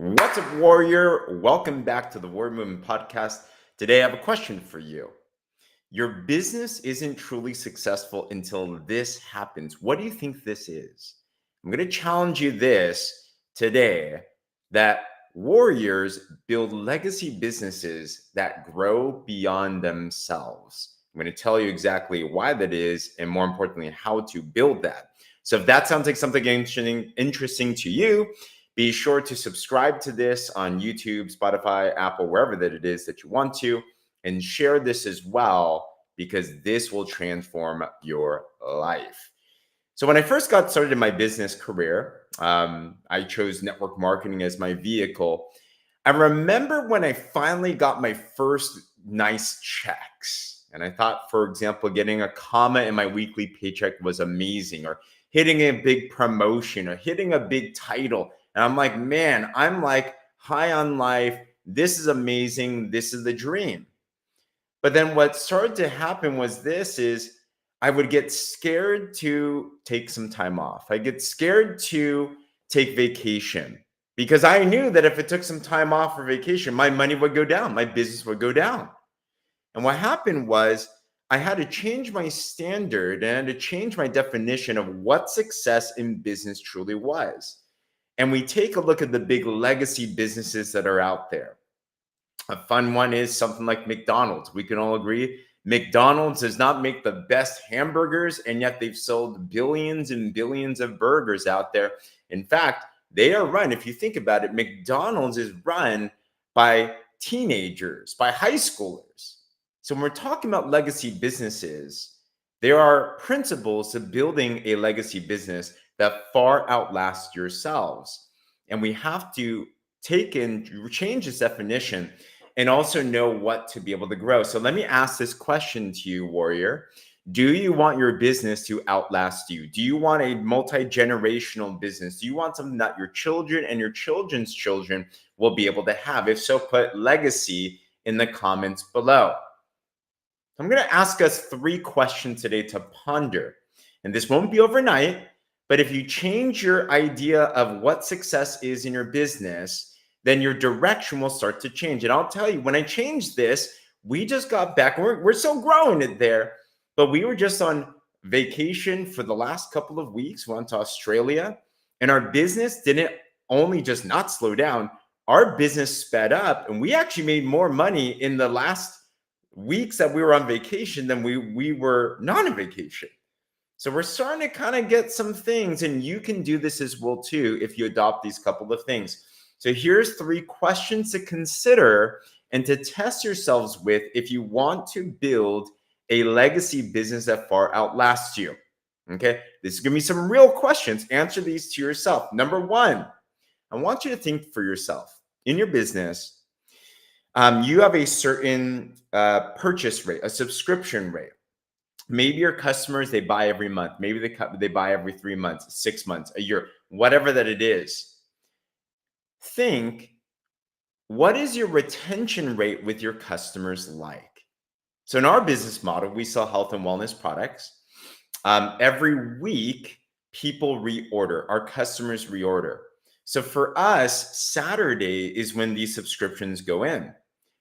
What's up, Warrior? Welcome back to the Warrior Movement Podcast. Today, I have a question for you. Your business isn't truly successful until this happens. What do you think this is? I'm going to challenge you this today that warriors build legacy businesses that grow beyond themselves. I'm going to tell you exactly why that is, and more importantly, how to build that. So if that sounds like something interesting to you, be sure to subscribe to this on YouTube, Spotify, Apple, wherever that it is that you want to, and share this as well because this will transform your life. So when I first got started in my business career, I chose network marketing as my vehicle. I remember when I finally got my first nice checks. And I thought, for example, getting a comma in my weekly paycheck was amazing, or hitting a big promotion, or hitting a big title. And I'm like, man, I'm like high on life. This is amazing. This is the dream. But then what started to happen was I would get scared to take some time off. I get scared to take vacation because I knew that if I took some time off for vacation, my money would go down, my business would go down. And what happened was I had to change my standard and to change my definition of what success in business truly was. And we take a look at the big legacy businesses that are out there. A fun one is something like McDonald's. We can all agree McDonald's does not make the best hamburgers, and yet they've sold billions and billions of burgers out there. In fact, they are run, if you think about it, McDonald's is run by teenagers, by high schoolers. So when we're talking about legacy businesses, there are principles to building a legacy business that far outlast yourselves. And we have to take and change this definition and also know what to be able to grow. So let me ask this question to you, Warrior. Do you want your business to outlast you? Do you want a multi-generational business? Do you want something that your children and your children's children will be able to have? If so, put legacy in the comments below. I'm going to ask us 3 questions today to ponder. And this won't be overnight, but if you change your idea of what success is in your business, then your direction will start to change. And I'll tell you, when I changed this, we just got back. We're still growing it there, but we were just on vacation for the last couple of weeks. We went to Australia, and our business didn't only just not slow down. Our business sped up, and we actually made more money in the last weeks that we were on vacation than we were not on vacation. So we're starting to kind of get some things, and you can do this as well too if you adopt these couple of things. So here's 3 questions to consider and to test yourselves with if you want to build a legacy business that far outlasts you. Okay, this is going to be some real questions. Answer these to yourself. Number 1, I want you to think for yourself. In your business, you have a certain purchase rate, a subscription rate. Maybe your customers, they buy every month. Maybe they buy every 3 months, 6 months, a year, whatever that it is. Think, what is your retention rate with your customers like? So in our business model, we sell health and wellness products. Every week, people reorder. Our customers reorder. So for us, Saturday is when these subscriptions go in.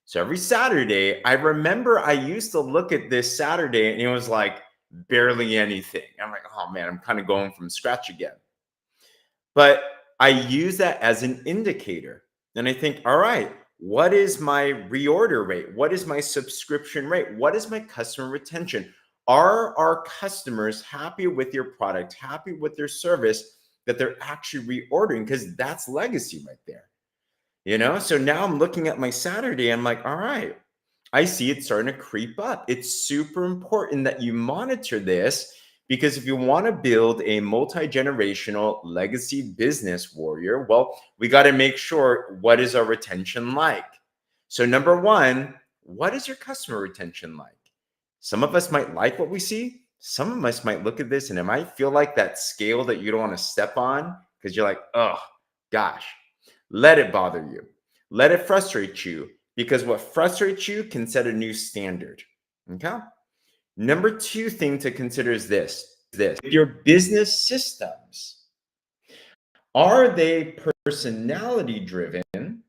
So every Saturday, I remember I used to look at this Saturday and it was like barely anything. I'm like, oh man, I'm kind of going from scratch again. But I use that as an indicator. And I think, all right, what is my reorder rate? What is my subscription rate? What is my customer retention? Are our customers happy with your product, happy with their service, that they're actually reordering? Because that's legacy right there. So now I'm looking at my Saturday. I'm like, all right, I see it starting to creep up. It's super important that you monitor this because if you want to build a multi-generational legacy business, Warrior, well, we got to make sure, what is our retention like? So number 1, what is your customer retention like? Some of us might like what we see. Some of us might look at this and it might feel like that scale that you don't want to step on because you're like, oh, gosh. Let it bother you. Let it frustrate you because what frustrates you can set a new standard. Okay. Number 2 thing to consider is this. Your business systems. Are they personality driven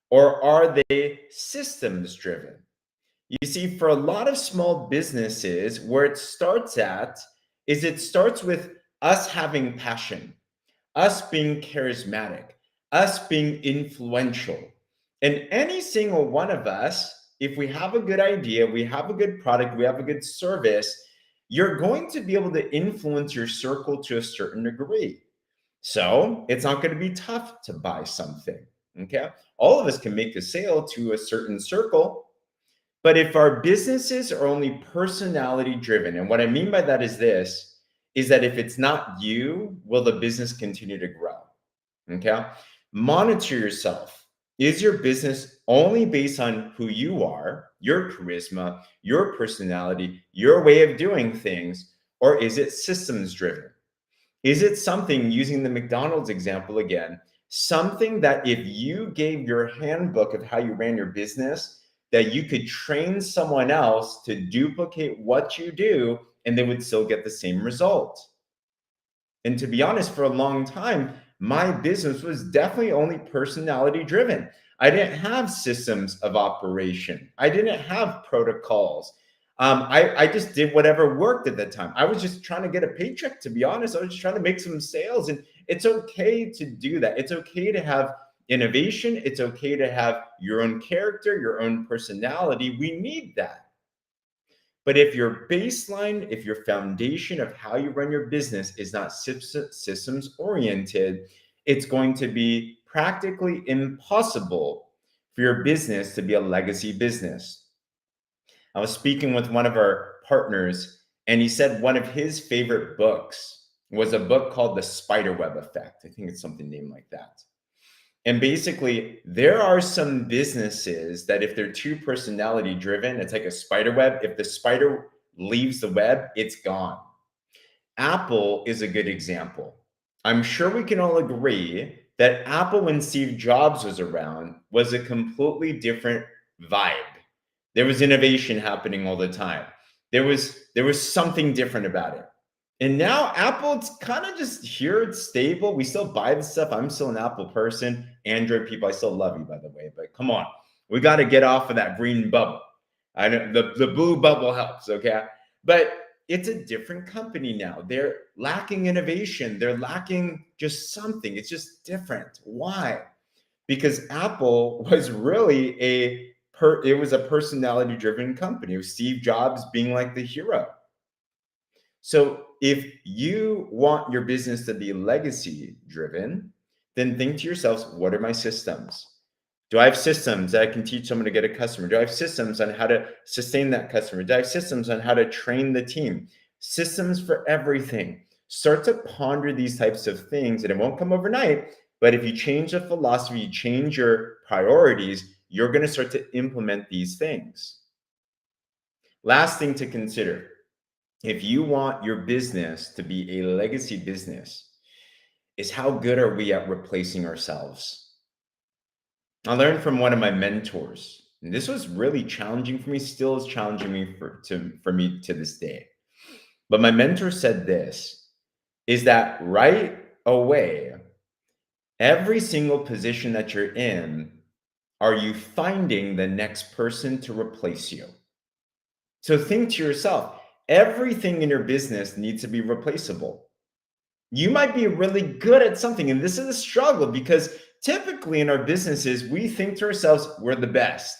or are they systems driven? You see, for a lot of small businesses, where it starts at is it starts with us having passion, us being charismatic, us being influential. And any single one of us, if we have a good idea, we have a good product, we have a good service, you're going to be able to influence your circle to a certain degree. So it's not going to be tough to buy something. Okay. All of us can make a sale to a certain circle. But if our businesses are only personality driven, and what I mean by that is this, is that if it's not you, will the business continue to grow? Okay. Monitor yourself. Is your business only based on who you are, your charisma, your personality, your way of doing things, or is it systems driven? Is it something, using the McDonald's example again, something that if you gave your handbook of how you ran your business, that you could train someone else to duplicate what you do and they would still get the same result? And to be honest, for a long time, my business was definitely only personality driven. I didn't have systems of operation. I didn't have protocols. I just did whatever worked at the time. I was just trying to get a paycheck, to be honest. I was just trying to make some sales. And it's okay to do that. It's okay to have innovation. It's okay to have your own character, your own personality. We need that. But if your baseline, if your foundation of how you run your business is not systems oriented, it's going to be practically impossible for your business to be a legacy business. I was speaking with one of our partners, and he said one of his favorite books was a book called The Spiderweb Effect. I think it's something named like that. And basically, there are some businesses that if they're too personality driven, it's like a spider web. If the spider leaves the web, it's gone. Apple is a good example. I'm sure we can all agree that Apple, when Steve Jobs was around, was a completely different vibe. There was innovation happening all the time. There was something different about it. And now Apple, it's kind of just here, it's stable. We still buy the stuff. I'm still an Apple person. Android people, I still love you, by the way, but come on. We got to get off of that green bubble. I know the blue bubble helps, okay? But it's a different company now. They're lacking innovation. They're lacking just something. It's just different. Why? Because Apple was really it was a personality driven company. It was Steve Jobs being like the hero. So if you want your business to be legacy driven, then think to yourselves, what are my systems? Do I have systems that I can teach someone to get a customer? Do I have systems on how to sustain that customer? Do I have systems on how to train the team? Systems for everything. Start to ponder these types of things, and it won't come overnight. But if you change the philosophy, you change your priorities, you're going to start to implement these things. Last thing to consider, if you want your business to be a legacy business, is how good are we at replacing ourselves? I learned from one of my mentors, and this was really challenging for me, still is challenging me for me to this day. But my mentor said this, is that right away, every single position that you're in, are you finding the next person to replace you? So think to yourself, everything in your business needs to be replaceable. You might be really good at something, and this is a struggle because typically in our businesses, we think to ourselves, we're the best.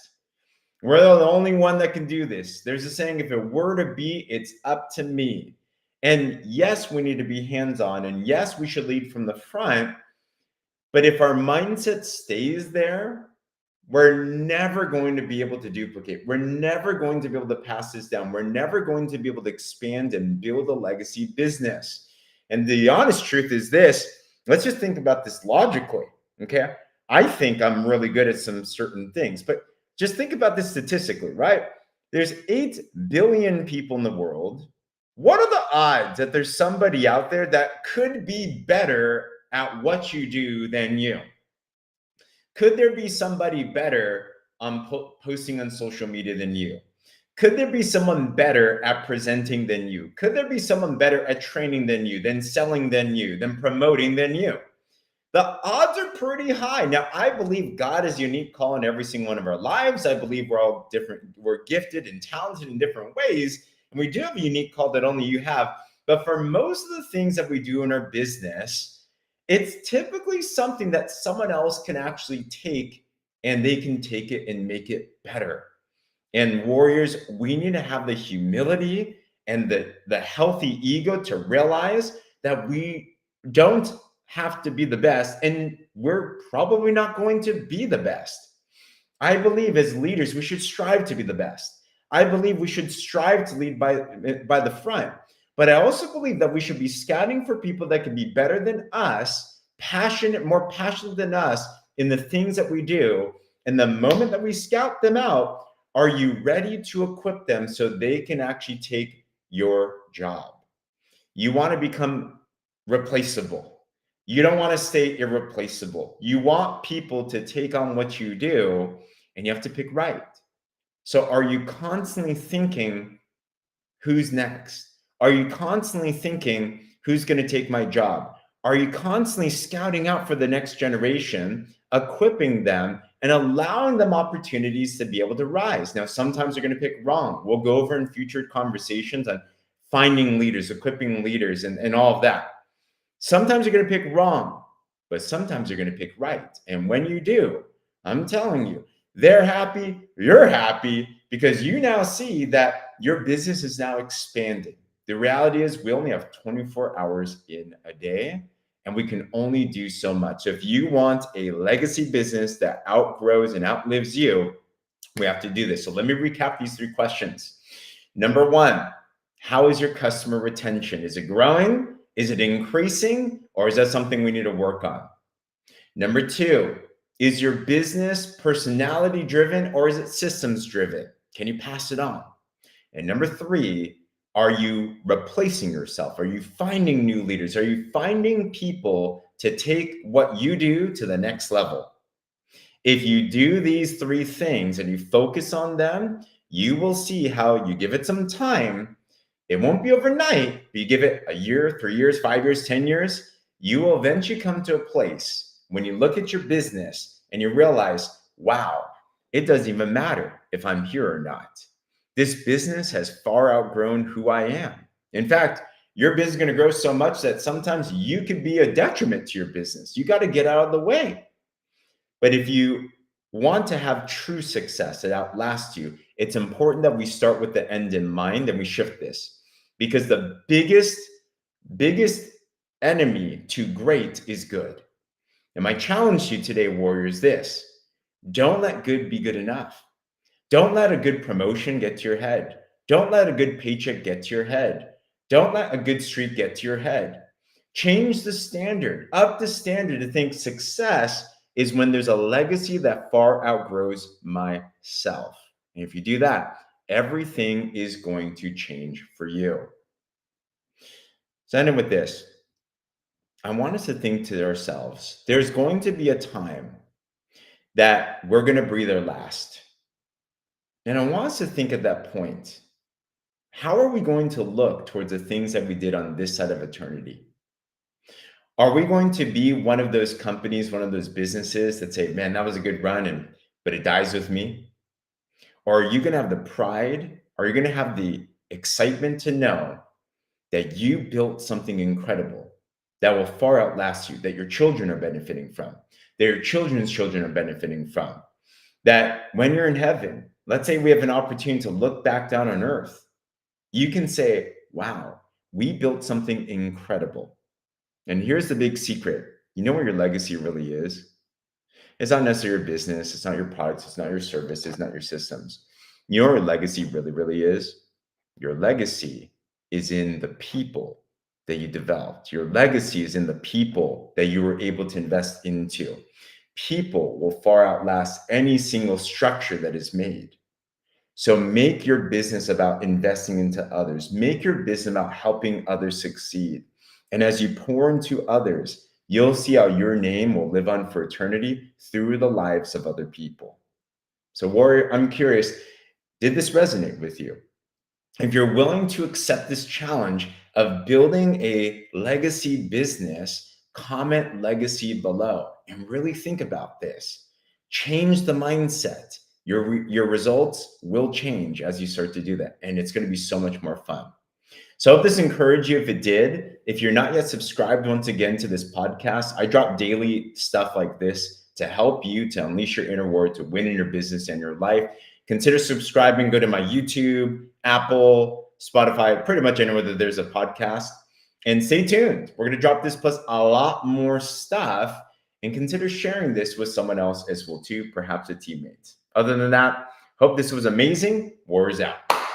We're the only one that can do this. There's a saying, if it were to be, it's up to me. And yes, we need to be hands-on, and yes, we should lead from the front. But if our mindset stays there, we're never going to be able to duplicate. We're never going to be able to pass this down. We're never going to be able to expand and build a legacy business. And the honest truth is this, let's just think about this logically, okay? I think I'm really good at some certain things, but just think about this statistically, right? There's 8 billion people in the world. What are the odds that there's somebody out there that could be better at what you do than you? Could there be somebody better on posting on social media than you? Could there be someone better at presenting than you? Could there be someone better at training than you, than selling than you, than promoting than you? the odds are pretty high. Now, I believe God has a unique call in every single one of our lives. I believe we're all different. We're gifted and talented in different ways. And we do have a unique call that only you have. But for most of the things that we do in our business, it's typically something that someone else can actually take, and they can take it and make it better. And warriors, we need to have the humility and the healthy ego to realize that we don't have to be the best, and we're probably not going to be the best. I believe as leaders, we should strive to be the best. I believe we should strive to lead by the front. But I also believe that we should be scouting for people that can be better than us, passionate, more passionate than us in the things that we do. And the moment that we scout them out, are you ready to equip them so they can actually take your job? You want to become replaceable. You don't want to stay irreplaceable. You want people to take on what you do, and you have to pick right. So, are you constantly thinking, who's next? Are you constantly thinking, who's going to take my job? Are you constantly scouting out for the next generation, equipping them, and allowing them opportunities to be able to rise? Now, sometimes you're going to pick wrong. We'll go over in future conversations on finding leaders, equipping leaders, and all of that. Sometimes you're going to pick wrong, but sometimes you're going to pick right. And when you do, I'm telling you, they're happy, you're happy, because you now see that your business is now expanding. The reality is we only have 24 hours in a day, and we can only do so much. So if you want a legacy business that outgrows and outlives you, we have to do this. So let me recap these 3 questions. Number 1, how is your customer retention? Is it growing? Is it increasing? Or is that something we need to work on? Number 2, is your business personality driven or is it systems driven? Can you pass it on? And number 3, are you replacing yourself? Are you finding new leaders? Are you finding people to take what you do to the next level? If you do these 3 things and you focus on them, you will see how you give it some time. It won't be overnight, but you give it a year, 3 years, 5 years, 10 years, you will eventually come to a place when you look at your business and you realize, wow, it doesn't even matter if I'm here or not. This business has far outgrown who I am. In fact, your business is going to grow so much that sometimes you could be a detriment to your business. You got to get out of the way. But if you want to have true success that outlasts you, it's important that we start with the end in mind and we shift this. Because the biggest enemy to great is good. And my challenge to you today, warrior, is this: don't let good be good enough. Don't let a good promotion get to your head. Don't let a good paycheck get to your head. Don't let a good streak get to your head. Change the standard, up the standard to think success is when there's a legacy that far outgrows myself. And if you do that, everything is going to change for you. So ending with this, I want us to think to ourselves, there's going to be a time that we're going to breathe our last. And I want us to think at that point, how are we going to look towards the things that we did on this side of eternity? Are we going to be one of those companies, one of those businesses that say, man, that was a good run, but it dies with me? Or are you going to have the pride? Are you going to have the excitement to know that you built something incredible that will far outlast you, that your children are benefiting from, that your children's children are benefiting from, that when you're in heaven, let's say we have an opportunity to look back down on earth, you can say, wow, we built something incredible. And here's the big secret. You know where your legacy really is? It's not necessarily your business. It's not your products. It's not your services. It's not your systems. You know where your legacy really, really is? Your legacy is in the people that you developed. Your legacy is in the people that you were able to invest into. People will far outlast any single structure that is made. So make your business about investing into others. Make your business about helping others succeed. And as you pour into others, you'll see how your name will live on for eternity through the lives of other people. So warrior, I'm curious, did this resonate with you? If you're willing to accept this challenge of building a legacy business, comment legacy below and really think about this. Change the mindset. Your results will change as you start to do that. And it's going to be so much more fun. So I hope this encouraged you. If it did, if you're not yet subscribed once again to this podcast, I drop daily stuff like this to help you to unleash your inner warrior, to win in your business and your life. Consider subscribing. Go to my YouTube, Apple, Spotify, pretty much anywhere that there's a podcast. And stay tuned. We're going to drop this plus a lot more stuff. And consider sharing this with someone else as well too, perhaps a teammate. Other than that, hope this was amazing. Warriors out.